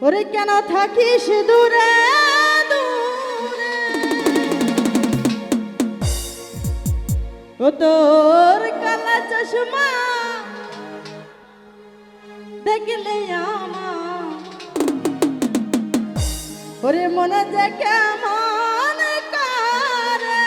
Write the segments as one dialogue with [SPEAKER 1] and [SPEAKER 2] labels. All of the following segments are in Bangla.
[SPEAKER 1] ওরে কেন থাকিস দূরে দূরে, ও তোর কালা চশমা দেখলে আমার, ওরে মনে যে কেমন করে।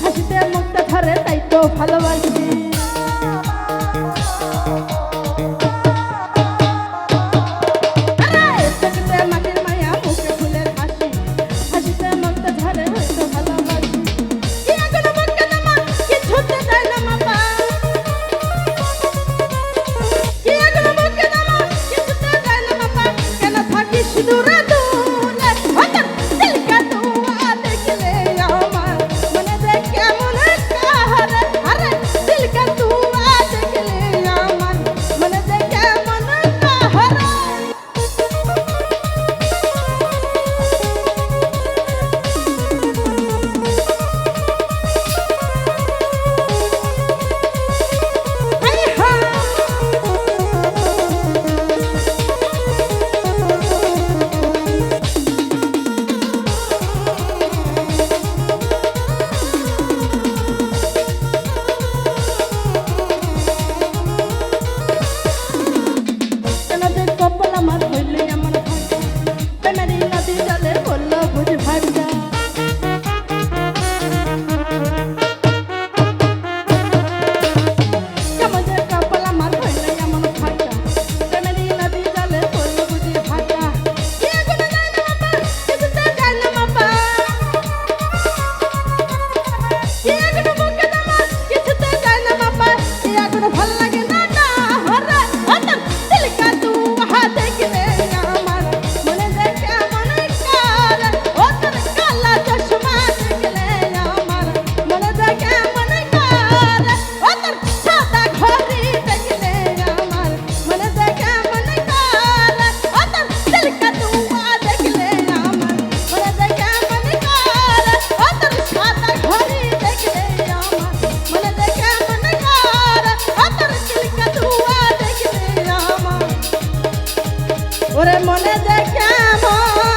[SPEAKER 1] হাসিতে মুখটা ধরে তাই তো ভালোবাসি। মাটির মায়া মুখে ফুলের হাসি, হাসিতে মুখটা ধরে হয়তো ভালোবাসি। কিছুতে যায় না মাপা, কিছুতে যায় না মাপা, কেন থাকিস দূরে দূরে, দিলকা দুয়া দেখলে আমার মনে যে কেমন কাহারে, আরে দিলকা ওরে মনে যে কেমন